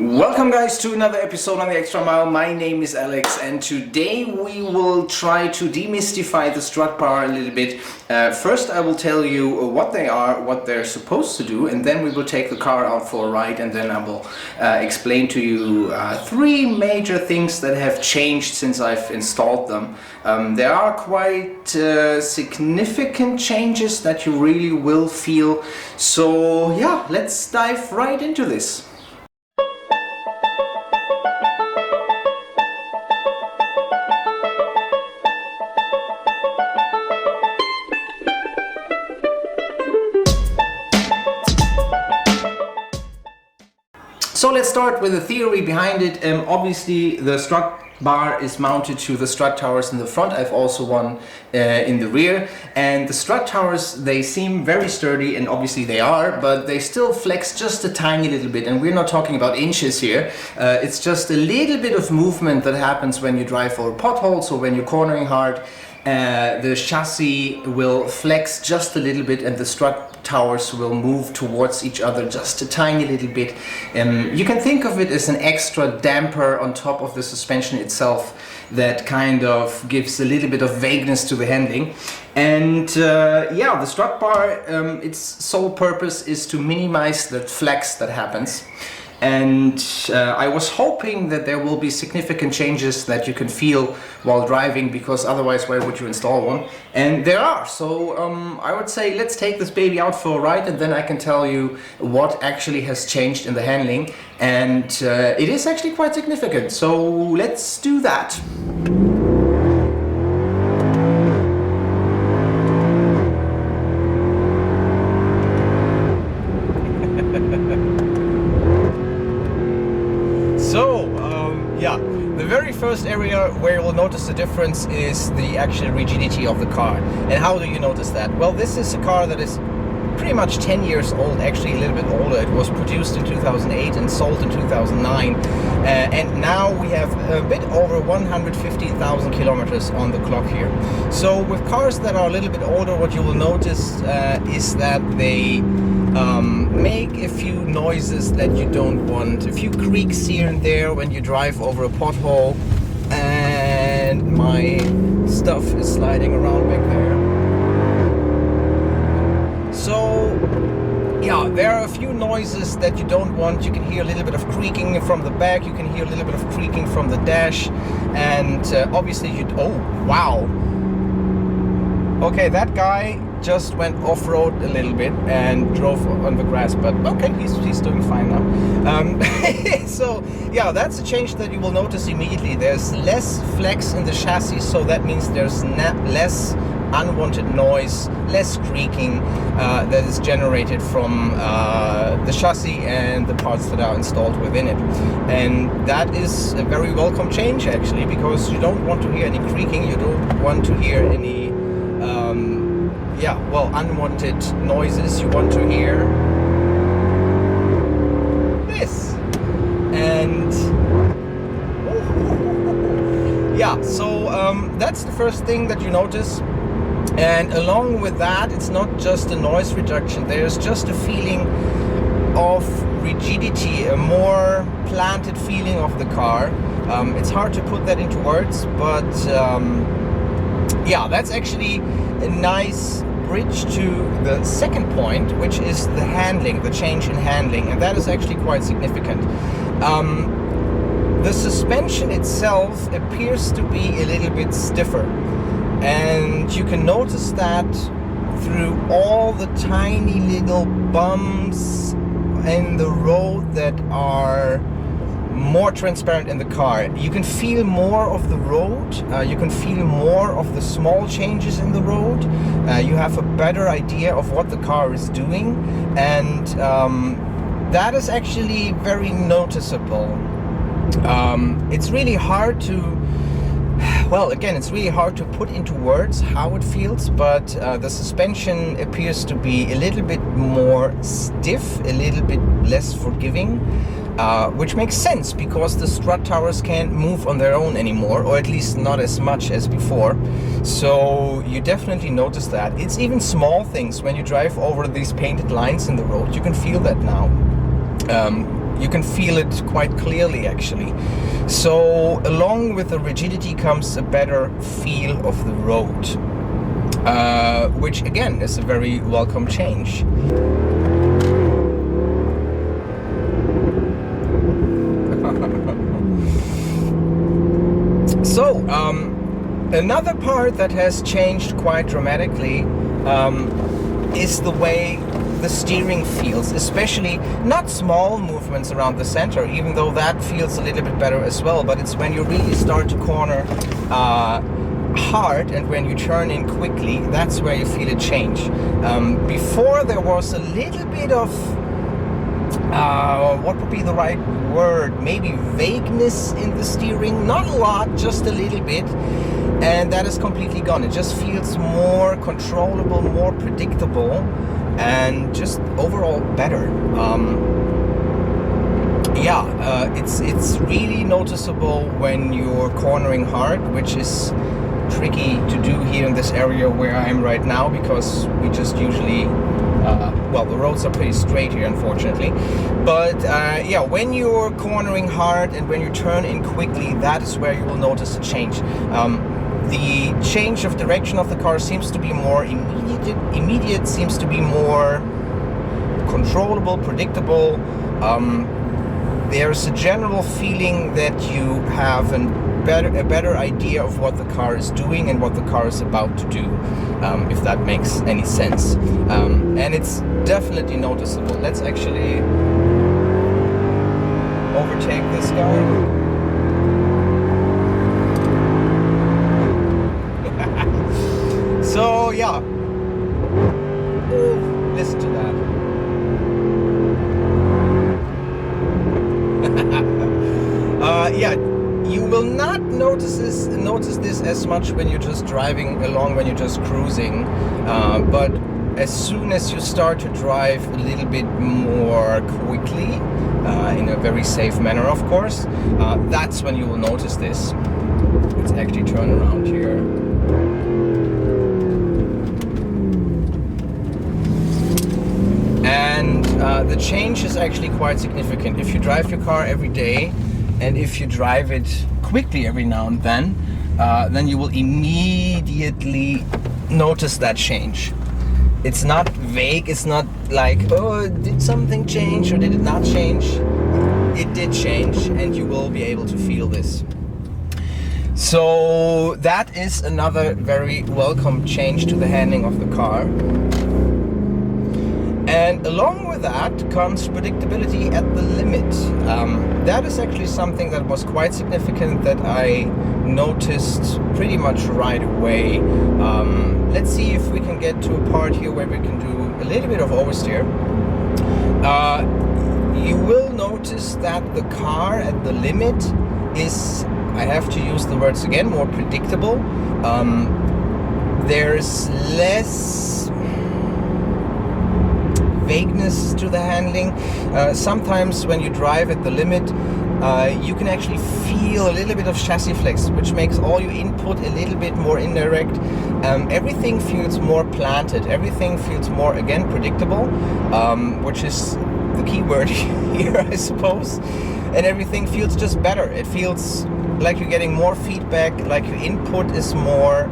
Welcome guys to another episode on the Extra Mile. My name is Alex and today we will try to demystify the strut bar a little bit. First I will tell you what they are, what they're supposed to do, and then we will take the car out for a ride, and then I will explain to you three major things that have changed since I've installed them. There are quite significant changes that you really will feel. So yeah, let's dive right into this. So let's start with the theory behind it. Obviously the strut bar is mounted to the strut towers in the front. I've also one in the rear, and the strut towers, they seem very sturdy, and obviously they are, but they still flex just a tiny little bit, and we're not talking about inches here. It's just a little bit of movement that happens when you drive over potholes or when you're cornering hard. The chassis will flex just a little bit and the strut towers will move towards each other just a tiny little bit. You can think of it as an extra damper on top of the suspension itself that kind of gives a little bit of vagueness to the handling. And yeah, the strut bar, its sole purpose is to minimize the flex that happens. And I was hoping that there will be significant changes that you can feel while driving, because otherwise why would you install one? And there are. So I would say let's take this baby out for a ride, and then I can tell you what actually has changed in the handling. And it is actually quite significant. So let's do that. Yeah, the very first area where you will notice the difference is the actual rigidity of the car. And how do you notice that? Well, this is a car that is pretty much 10 years old, actually a little bit older. It was produced in 2008 and sold in 2009. And now we have a bit over 150,000 kilometers on the clock here. So with cars that are a little bit older, what you will notice is that they make a few noises that you don't want, a few creaks here and there when you drive over a pothole. And my stuff is sliding around back there. So yeah, there are a few noises that you don't want. You can hear a little bit of creaking from the back, you can hear a little bit of creaking from the dash, and obviously oh wow, okay, that guy just went off-road a little bit and drove on the grass, but okay, he's doing fine now. So yeah, that's a change that you will notice immediately. There's less flex in the chassis, so that means there's less unwanted noise, less creaking that is generated from the chassis and the parts that are installed within it. And that is a very welcome change actually, because you don't want to hear any creaking, you don't want to hear any yeah, well, unwanted noises. You want to hear this. And yeah, so that's the first thing that you notice. And along with that, it's not just a noise reduction, there's just a feeling of rigidity, a more planted feeling of the car. It's hard to put that into words, but yeah, that's actually a nice bridge to the second point, which is the handling, the change in handling, and that is actually quite significant. The suspension itself appears to be a little bit stiffer, and you can notice that through all the tiny little bumps in the road that are more transparent in the car. You can feel more of the road, you can feel more of the small changes in the road, you have a better idea of what the car is doing, and that is actually very noticeable. It's really hard to, well, again, it's really hard to put into words how it feels, but the suspension appears to be a little bit more stiff, a little bit less forgiving, which makes sense because the strut towers can't move on their own anymore, or at least not as much as before. So you definitely notice that. It's even small things. When you drive over these painted lines in the road, you can feel that now. You can feel it quite clearly actually. So along with the rigidity comes a better feel of the road, which again is a very welcome change. So another part that has changed quite dramatically is the way the steering feels, especially not small movements around the center, even though that feels a little bit better as well, but it's when you really start to corner hard and when you turn in quickly, that's where you feel a change. Before there was a little bit of what would be the right word, maybe vagueness in the steering, not a lot, just a little bit, and that is completely gone. It just feels more controllable, more predictable, and just overall better. It's really noticeable when you're cornering hard, which is tricky to do here in this area where I am right now, because we just usually well, the roads are pretty straight here, unfortunately. But yeah, when you're cornering hard and when you turn in quickly, that is where you will notice a change. The change of direction of the car seems to be more immediate, seems to be more controllable, predictable. There's a general feeling that you have a better idea of what the car is doing and what the car is about to do, if that makes any sense. And it's definitely noticeable. Let's actually overtake this guy. So yeah, listen to that. Yeah, you will not notice this as much when you're just driving along, when you're just cruising, but as soon as you start to drive a little bit more quickly, in a very safe manner, of course, that's when you will notice this. Let's actually turn around here. And the change is actually quite significant. If you drive your car every day, and if you drive it quickly every now and then you will immediately notice that change. It's not vague, it's not like, oh, did something change or did it not change? It did change, and you will be able to feel this. So that is another very welcome change to the handling of the car. And along with that comes predictability at the limit. That is actually something that was quite significant that I noticed pretty much right away. Let's see if we can get to a part here where we can do a little bit of oversteer. You will notice that the car at the limit is, I have to use the words again, more predictable. There's less vagueness to the handling. Sometimes when you drive at the limit, you can actually feel a little bit of chassis flex, which makes all your input a little bit more indirect. Everything feels more planted, everything feels more, again, predictable, which is the key word here, I suppose. And everything feels just better. It feels like you're getting more feedback, like your input is more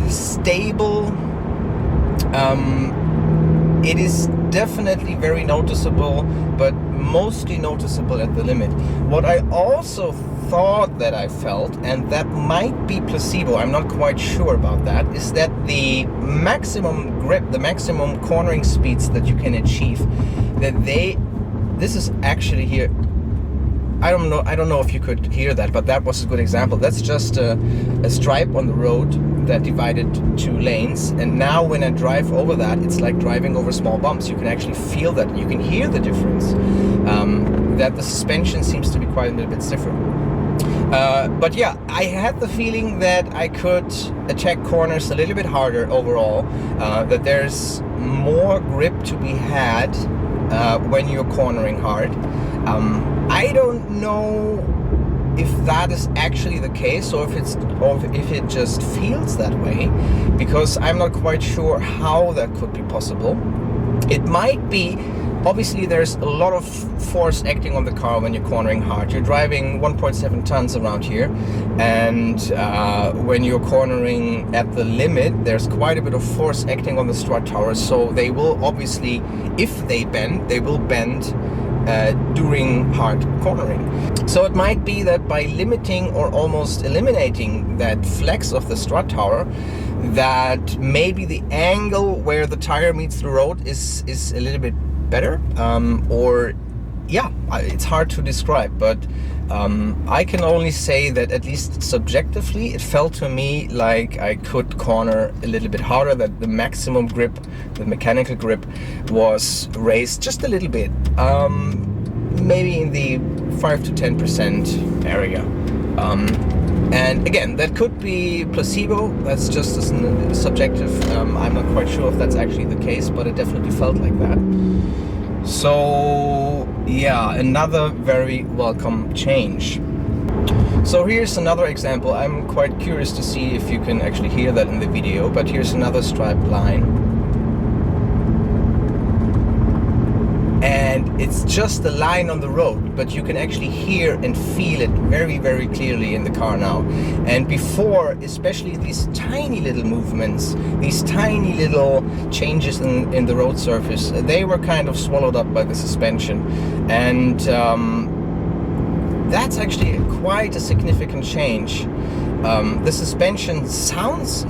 stable. It is definitely very noticeable, but mostly noticeable at the limit. What I also thought that I felt, and that might be placebo, I'm not quite sure about that, is that the maximum grip, the maximum cornering speeds that you can achieve, this is actually here. I don't know if you could hear that, but that was a good example. That's just a stripe on the road that divided two lanes, and now when I drive over that, it's like driving over small bumps. You can actually feel that, you can hear the difference, that the suspension seems to be quite a little bit stiffer. But yeah, I had the feeling that I could attack corners a little bit harder overall, that there's more grip to be had when you're cornering hard. I don't know if that is actually the case, or if it just feels that way, because I'm not quite sure how that could be possible. It might be Obviously, there's a lot of force acting on the car when you're cornering hard. You're driving 1.7 tons around here, and when you're cornering at the limit, there's quite a bit of force acting on the strut towers. So they will obviously, if they bend, they will bend during hard cornering. So it might be that by limiting or almost eliminating that flex of the strut tower, that maybe the angle where the tire meets the road is a little bit better, or yeah, it's hard to describe, but I can only say that at least subjectively it felt to me like I could corner a little bit harder, that the maximum grip, the mechanical grip, was raised just a little bit, maybe in the 5 to 10% area. And again, that could be placebo, that's just subjective. I'm not quite sure if that's actually the case, but it definitely felt like that. So yeah, another very welcome change. So here's another example. I'm quite curious to see if you can actually hear that in the video, but here's another striped line. And it's just a line on the road, but you can actually hear and feel it very, very clearly in the car now. And before, especially these tiny little movements, these tiny little changes in the road surface, they were kind of swallowed up by the suspension. And that's actually quite a significant change. The suspension sounds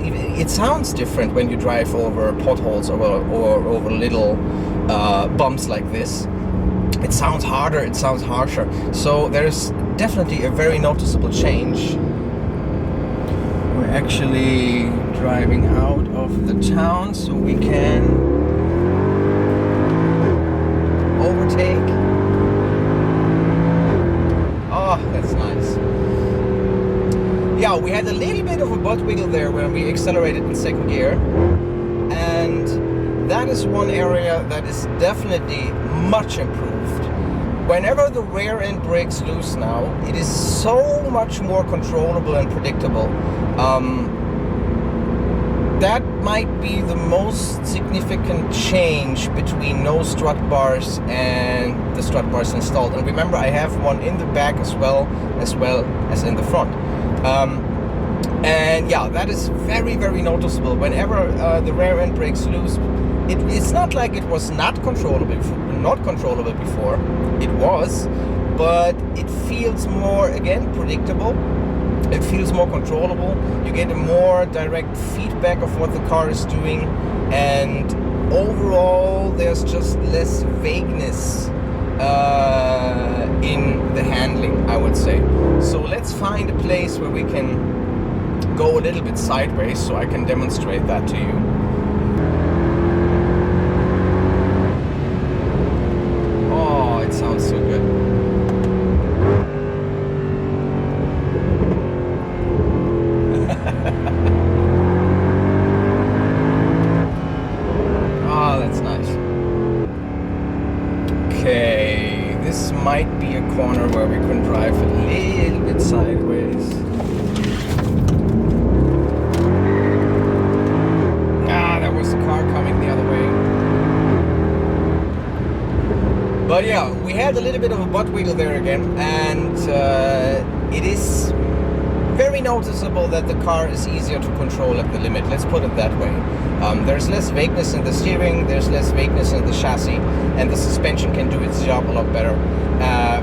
different when you drive over potholes or over little bumps like this. It sounds harder, it sounds harsher. So there's definitely a very noticeable change. We're actually driving out of the town so we can overtake. Oh, that's nice. Yeah, we had a little bit of a butt wiggle there when we accelerated in second gear, and that is one area that is definitely much improved. Whenever the rear end breaks loose now, it is so much more controllable and predictable. That might be the most significant change between no strut bars and the strut bars installed. And remember, I have one in the back as well as in the front. And yeah, that is very, very noticeable. Whenever the rear end breaks loose, it's not like it was not controllable before. It was, but it feels more, again, predictable. It feels more controllable. You get a more direct feedback of what the car is doing, and overall there's just less vagueness in the handling, I would say. So let's find a place where we can go a little bit sideways so I can demonstrate that to you. Oh, it sounds so good. Oh, that's nice. Okay, this might be a corner where we can drive a little bit sideways. Ah, there was a car coming the other way. But yeah, we had a little bit of a butt wiggle there again, and it is very noticeable that the car is easier to control at the limit, let's put it that way. There's less vagueness in the steering, there's less vagueness in the chassis, and the suspension can do its job a lot better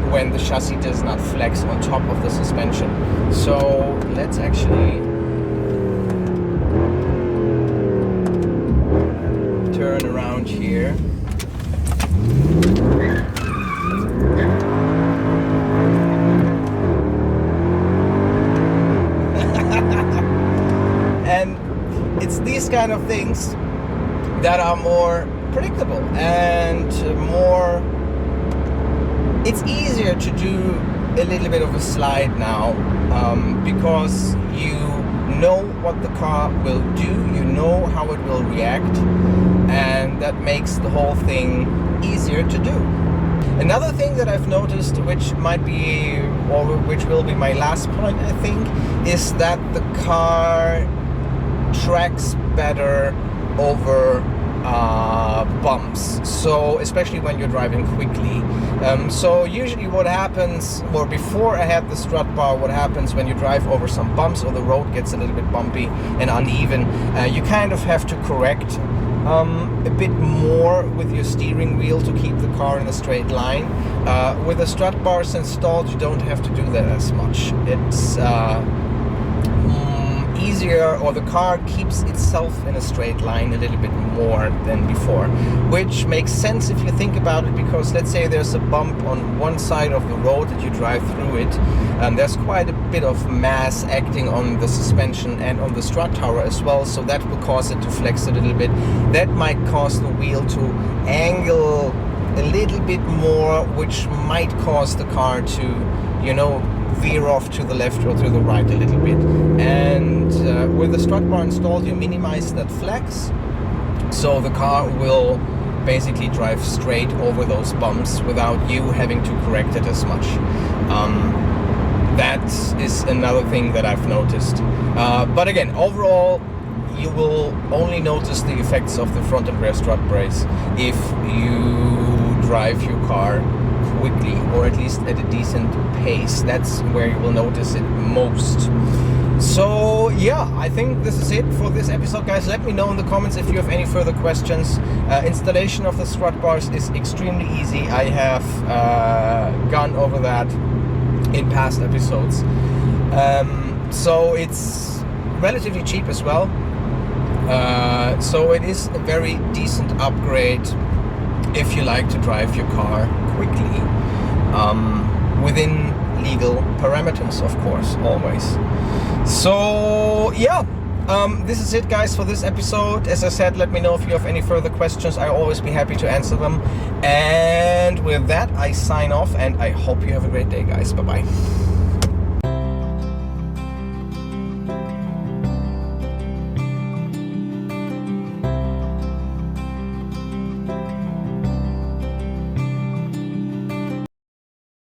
when the chassis does not flex on top of the suspension. So let's actually turn around here. And it's these kind of things that are more predictable and more, it's easier to do a little bit of a slide now, because you know what the car will do, you know how it will react, and that makes the whole thing easier to do. Another thing that I've noticed, which might be, or which will be my last point, I think, is that the car tracks better over bumps, so especially when you're driving quickly. So usually what happens, or before I had the strut bar, what happens when you drive over some bumps or the road gets a little bit bumpy and uneven, you kind of have to correct a bit more with your steering wheel to keep the car in a straight line. With the strut bars installed, you don't have to do that as much. It's easier, or the car keeps itself in a straight line a little bit more than before, which makes sense if you think about it, because let's say there's a bump on one side of the road that you drive through it, and there's quite a bit of mass acting on the suspension and on the strut tower as well, so that will cause it to flex a little bit. That might cause the wheel to angle a little bit more, which might cause the car to, you know, veer off to the left or to the right a little bit. And with the strut bar installed, you minimize that flex, so the car will basically drive straight over those bumps without you having to correct it as much. That is another thing that I've noticed. But again, overall, you will only notice the effects of the front and rear strut brace if you drive your car quickly, or at least at a decent pace. That's where you will notice it most. So yeah, I think this is it for this episode, guys. Let me know in the comments if you have any further questions. Installation of the strut bars is extremely easy. I have gone over that in past episodes. So it's relatively cheap as well. So it is a very decent upgrade if you like to drive your car quickly, within legal parameters, of course, always. So yeah, this is it, guys, for this episode. As I said, let me know if you have any further questions. I'll always be happy to answer them. And with that, I sign off, and I hope you have a great day, guys. Bye bye.